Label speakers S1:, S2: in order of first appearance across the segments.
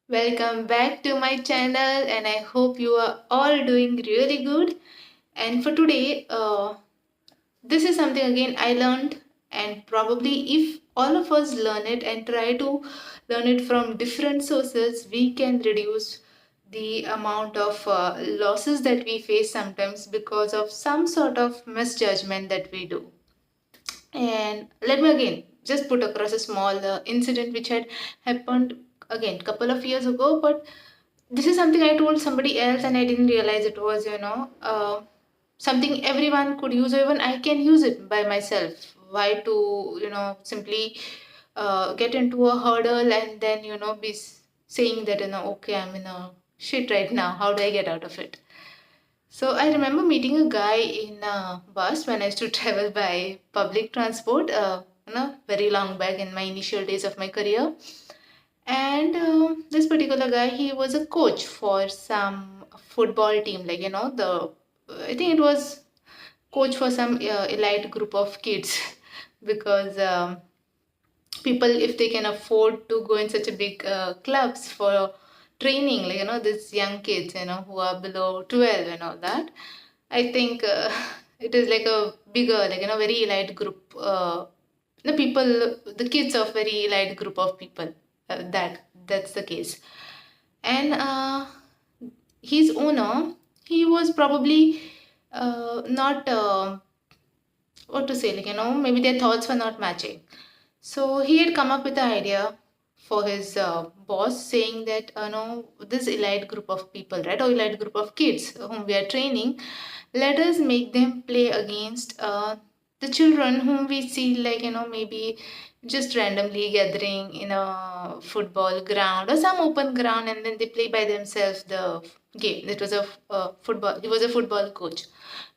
S1: Welcome back to my channel, and I hope you are all doing really good. And for today, this is something again I learned, and probably if all of us learn it and try to learn it from different sources, we can reduce the amount of losses that we face sometimes because of some sort of misjudgment that we do. And let me again just put across a small incident which had happened again couple of years ago, but this is something I told somebody else and I didn't realize it was, something everyone could use, or even I can use it by myself. Why to, simply get into a hurdle and then, be saying that, okay, I'm in a shit right now. How do I get out of it? So I remember meeting a guy in a bus when I used to travel by public transport, very long back in my initial days of my career. And this particular guy, he was a coach for some football team, like I think it was coach for some elite group of kids, because people, if they can afford to go in such a big clubs for training, like these young kids, who are below 12 and all that, I think it is like a bigger, like very elite group. The people, the kids of very elite group of people. That's the case. And his owner, he was probably not what to say, like maybe their thoughts were not matching. So he had come up with the idea for his boss, saying that no, this elite group of people, right, or elite group of kids whom we are training, let us make them play against the children whom we see, like maybe just randomly gathering in a football ground or some open ground, and then they play by themselves the game. It was a football. He was a football coach,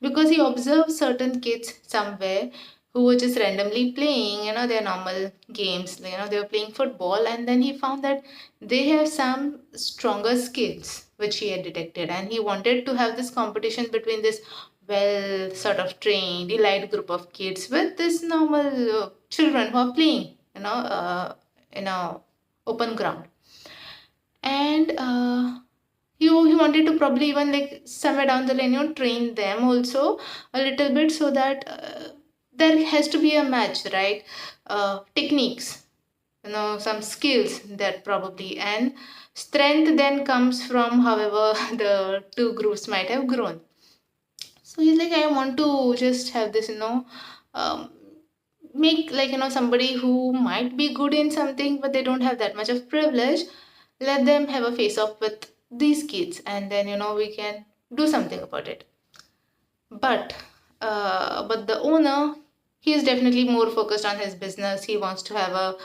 S1: because he observed certain kids somewhere who were just randomly playing, their normal games. They were playing football, and then he found that they have some stronger skills which he had detected, and he wanted to have this competition between this well sort of trained elite group of kids with this normal children who are playing, in a open ground. And he wanted to probably even like somewhere down the line, train them also a little bit, so that there has to be a match, right? Techniques, some skills that probably, and strength then comes from however the two groups might have grown. So he's like, I want to just have this, um, make like somebody who might be good in something but they don't have that much of privilege, let them have a face off with these kids, and then we can do something about it. But the owner, he is definitely more focused on his business. He wants to have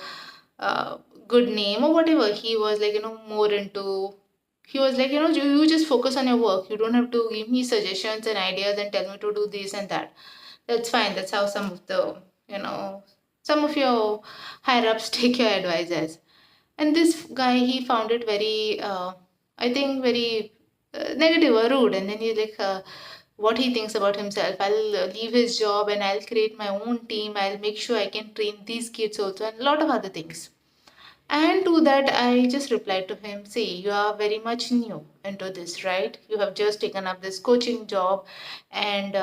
S1: a good name or whatever. He was like more into, he was like you just focus on your work, you don't have to give me suggestions and ideas and tell me to do this and that. That's fine. That's how some of the, some of your higher ups take your advices. And this guy, he found it very, I think, very negative or rude. And then he's like, what he thinks about himself. I'll leave his job and I'll create my own team. I'll make sure I can train these kids also, and a lot of other things. And to that, I just replied to him, see, you are very much new into this, right? You have just taken up this coaching job, and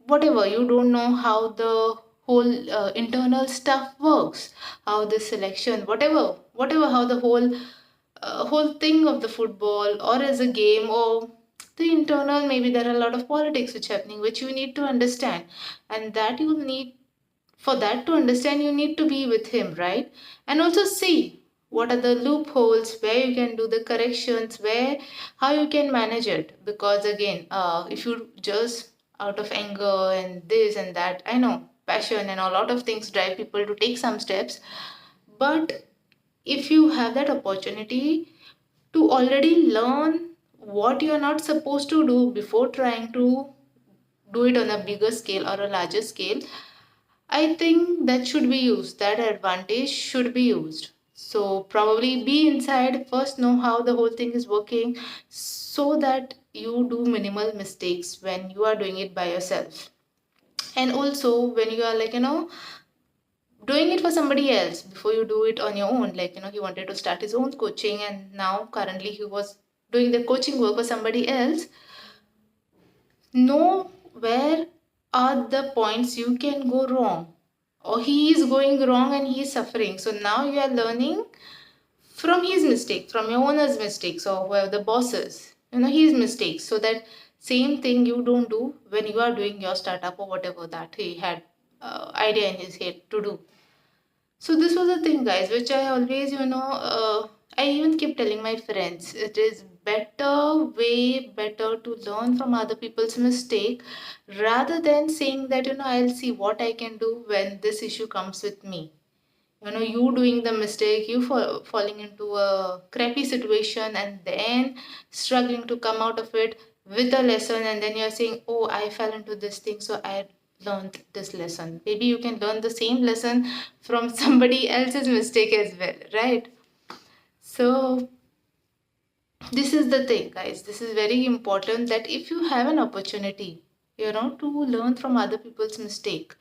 S1: whatever, you don't know how the whole internal stuff works, how the selection, whatever, how the whole thing of the football or as a game or the internal, maybe there are a lot of politics which happening, which you need to understand, and that you need, for that to understand, you need to be with him, right? And also see what are the loopholes where you can do the corrections, where how you can manage it. Because again, if you just out of anger and this and that, I know passion and a lot of things drive people to take some steps, but if you have that opportunity to already learn what you are not supposed to do before trying to do it on a bigger scale or a larger scale, I think that should be used. That advantage should be used. So probably be inside, first know how the whole thing is working, so that you do minimal mistakes when you are doing it by yourself. And also when you are like, doing it for somebody else before you do it on your own. Like, he wanted to start his own coaching, and now currently he was doing the coaching work for somebody else. Know where are the points you can go wrong, or he is going wrong and he is suffering. So now you are learning from his mistakes, from your owner's mistakes, or whoever the bosses, his mistakes, so that same thing you don't do when you are doing your startup or whatever that he had idea in his head to do. So this was the thing, guys, which I always, I even keep telling my friends, it is better, way better to learn from other people's mistake rather than saying that, I'll see what I can do when this issue comes with me. You doing the mistake, you falling into a crappy situation and then struggling to come out of it with a lesson, and then you're saying, oh, I fell into this thing, so I learned this lesson. Maybe you can learn the same lesson from somebody else's mistake as well, right? So this is the thing, guys, this is very important, that if you have an opportunity, to learn from other people's mistake,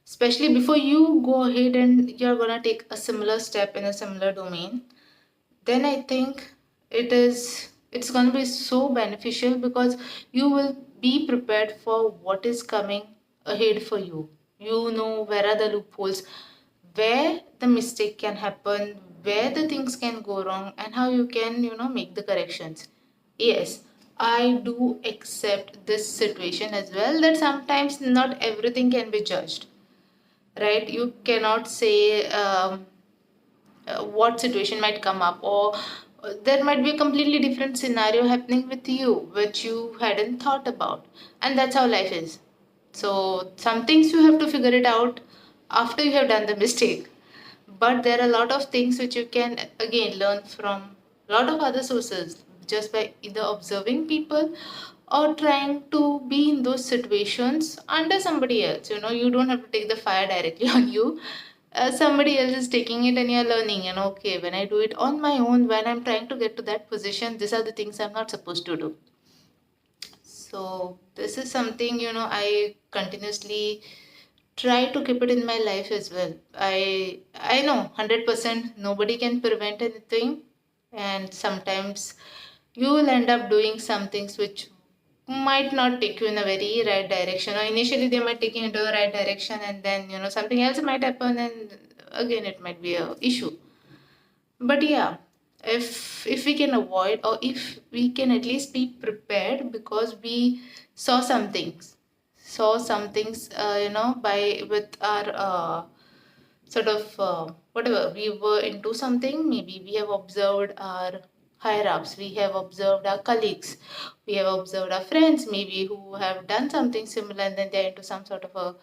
S1: especially before you go ahead and you're gonna take a similar step in a similar domain, then I think it's gonna be so beneficial, because you will be prepared for what is coming ahead for you. Where are the loopholes, where the mistake can happen, where the things can go wrong, and how you can make the corrections. Yes, I do accept this situation as well, that sometimes not everything can be judged, right? You cannot say what situation might come up, or there might be a completely different scenario happening with you which you hadn't thought about, and that's how life is. So some things you have to figure it out after you have done the mistake, but there are a lot of things which you can again learn from a lot of other sources, just by either observing people or trying to be in those situations under somebody else. You don't have to take the fire directly on you. Somebody else is taking it and you're learning, okay, when I do it on my own, when I'm trying to get to that position, these are the things I'm not supposed to do. So this is something, I continuously try to keep it in my life as well. I know 100% nobody can prevent anything, and sometimes you will end up doing some things which might not take you in a very right direction, or initially they might take you into the right direction, and then something else might happen, and again it might be a issue. But yeah, if we can avoid, or if we can at least be prepared, because we saw some things by with our sort of whatever, we were into something, maybe we have observed our higher ups, we have observed our colleagues, we have observed our friends maybe who have done something similar, and then they're into some sort of a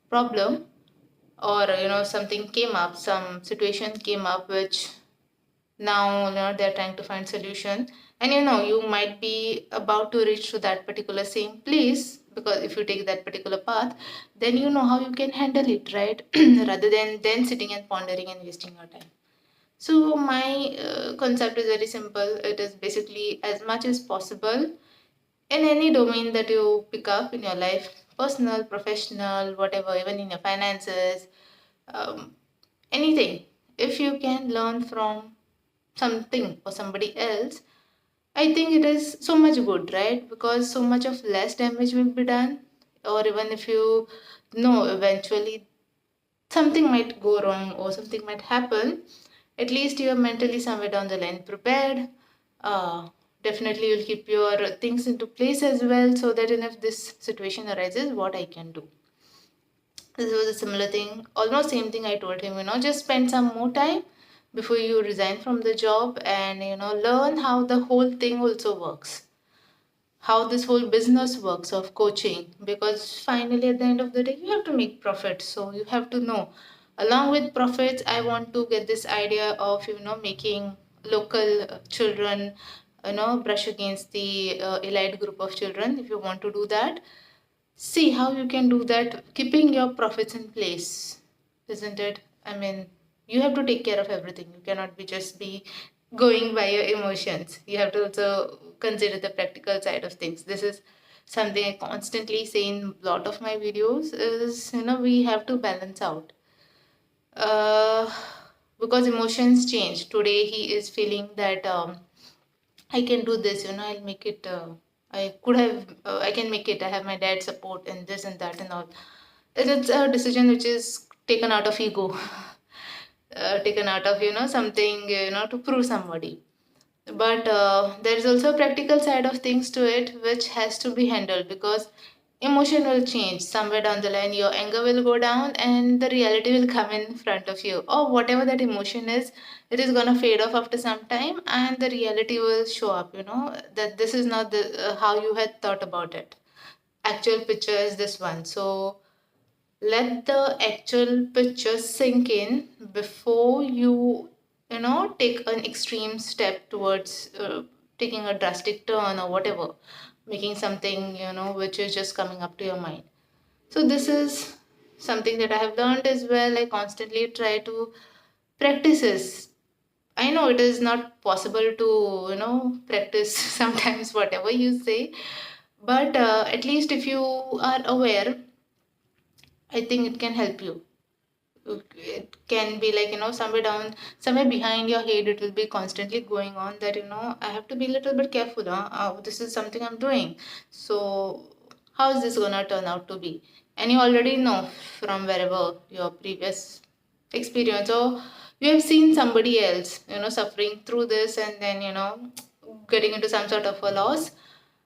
S1: problem, or something came up, some situation came up which now they're trying to find solution, and you might be about to reach to that particular same place, because if you take that particular path, then you know how you can handle it, right? Rather than then sitting and pondering and wasting your time. So my concept is very simple. It is basically, as much as possible, in any domain that you pick up in your life, personal, professional, whatever, even in your finances, um, anything, if you can learn from something or somebody else, I think it is so much good, right? Because so much of less damage will be done. Or even if you know eventually something might go wrong or something might happen, at least you are mentally somewhere down the line prepared. uh, Definitely you'll keep your things into place as well, so that if this situation arises, what I can do. This was a similar thing, almost same thing I told him, just spend some more time before you resign from the job, and learn how the whole thing also works, how this whole business works of coaching, because finally at the end of the day you have to make profits, so you have to know, along with profits, I want to get this idea of making local children brush against the elite group of children. If you want to do that, see how you can do that, keeping your profits in place, isn't it? I mean, you have to take care of everything. You cannot be going by your emotions. You have to also consider the practical side of things. This is something I constantly say in a lot of my videos, is we have to balance out. uh, because emotions change. Today he is feeling that I can do this, I'll make it. I can make it. I have my dad's support and this and that and all. It's a decision which is taken out of ego, taken out of, something, to prove somebody. But there is also a practical side of things to it, which has to be handled because emotion will change. Somewhere down the line, your anger will go down and the reality will come in front of you. Or whatever that emotion is, it is gonna fade off after some time, and the reality will show up. That this is not the how you had thought about it. Actual picture is this one. So let the actual picture sink in before you take an extreme step towards taking a drastic turn or whatever, making something which is just coming up to your mind. So this is something that I have learned as well. I constantly try to practice this. I know it is not possible to practice sometimes whatever you say, but at least if you are aware, I think it can help you. It can be like somewhere behind your head it will be constantly going on that I have to be a little bit careful. This is something I'm doing, so how is this gonna turn out to be? And you already know from wherever your previous experience, or you have seen somebody else suffering through this and then getting into some sort of a loss.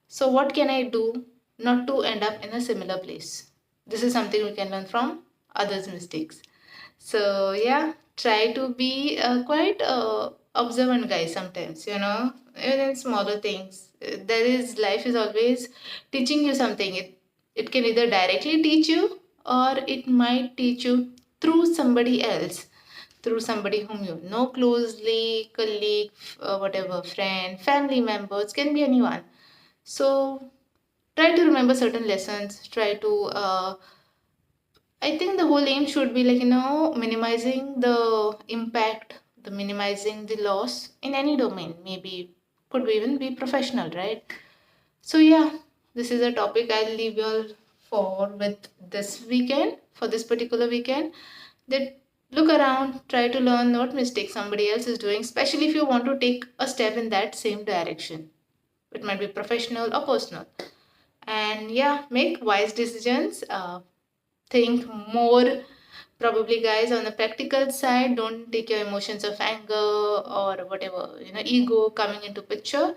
S1: So what can I do not to end up in a similar place? This is something we can learn from others mistakes. So yeah, try to be quite observant guy sometimes, even in smaller things. There is life is always teaching you something. It can either directly teach you or it might teach you through somebody else, through somebody whom you know closely, colleague, whatever, friend, family members, can be anyone. So try to remember certain lessons, try to I think the whole aim should be like, minimizing the impact, the minimizing the loss in any domain. Maybe could even be professional, right? So yeah, this is a topic I'll leave you all for with this weekend, for this particular weekend. That look around, try to learn what mistakes somebody else is doing, especially if you want to take a step in that same direction. It might be professional or personal. And yeah, make wise decisions. Think more, probably guys, on the practical side. Don't take your emotions of anger or whatever ego coming into picture,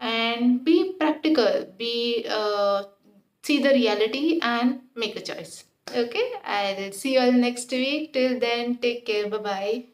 S1: and be practical, be see the reality and make a choice. Okay, I'll see you all next week. Till then, take care. Bye bye.